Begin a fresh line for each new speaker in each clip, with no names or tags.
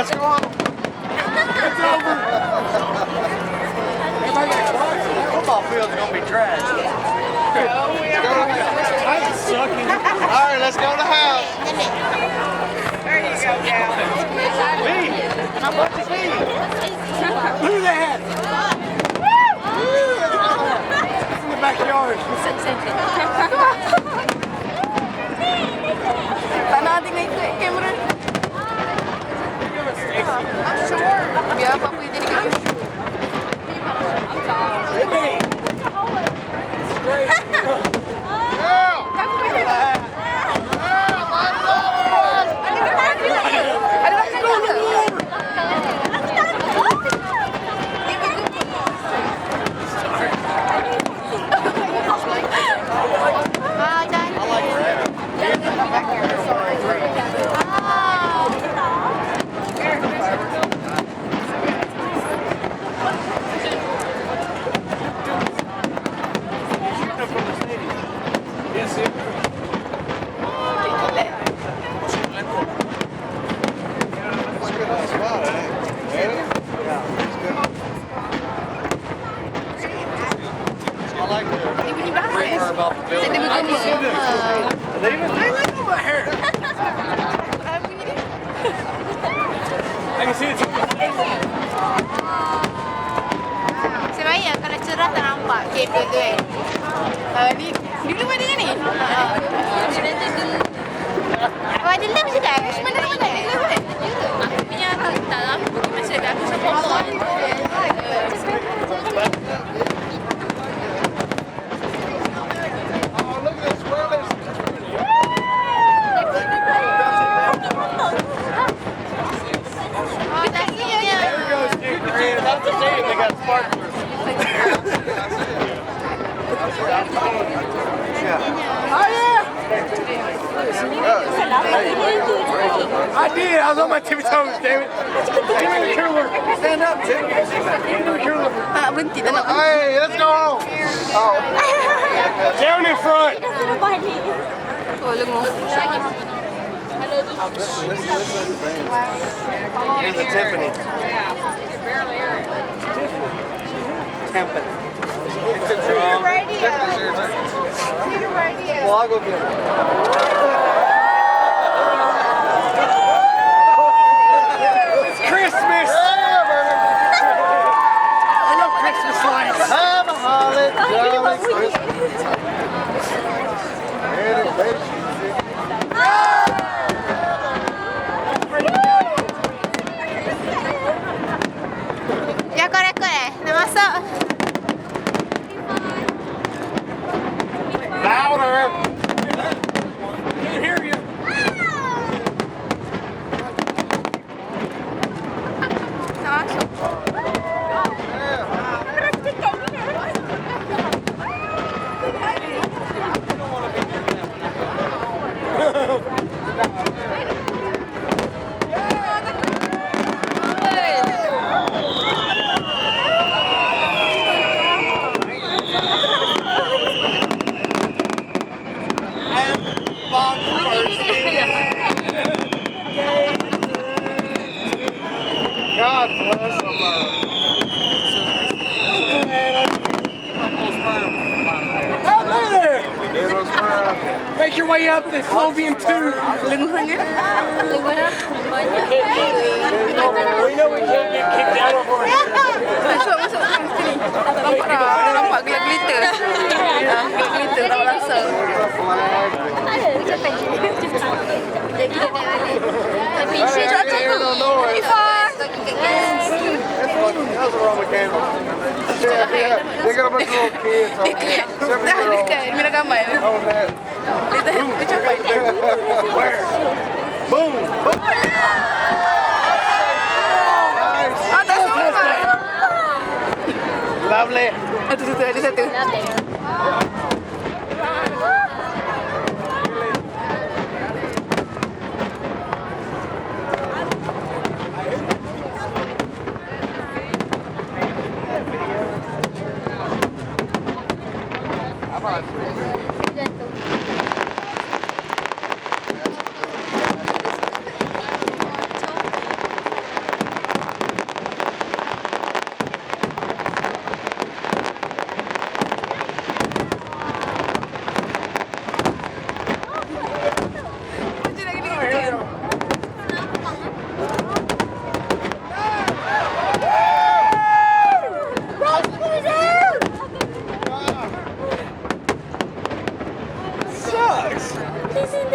let's go home. It's over. Everybody got quiet. Football field's gonna be trash. I'm sucking. All right, let's go to the house.
There you go, gal.
Me? How much is me? Look at that. It's in the backyard.
Tak nak tengok ikut kamera. I'm sure. Biar apa-apa jadi kami. Sebenarnya kalau cerah tak nampak kabel tu ni dulu mana ni? Ada lem je tak? Mana? Aku punya tak lampu macam aku semua.
They got sparklers. Oh yeah! I did. I was on my tippy toes, damn it. Give me the cooler. Stand up, Tim. Give me the cooler. Hey, let's go home. Oh. Down in front. Here's the Tiffany. Tiffany. It's a
radio.
Well, I'll go get it. It's Christmas! I love Christmas lights. Have a holly jolly Christmas.
Ya kau rekod Dah masuk.
Louder! Can't hear you.
Dah masuk.
God bless America. Hello there! Make your way up the Slovian tube. We know we can't get kicked out of our
Masuk sini. Nampak glitter. Glitter tak langsung. Tapi si cocok tu.
How's the wrong with candles? Yeah, they got a bunch of little kids on there. 7-year-olds.
Mira gambar.
On that. Where? Boom! Boom! Lovely.
Ada satu.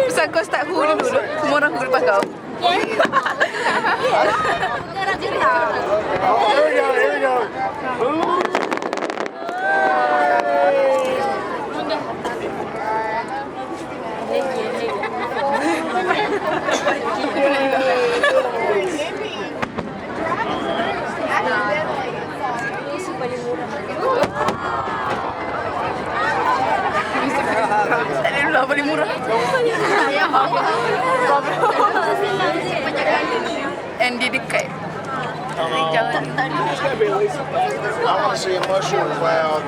Pasal kau start huruf dulu, semua orang huruf lepas kau.
Here we go. Ooh.
Tak ada paling murah. And dia dekat. Jangan.
I want to see a mushroom cloud.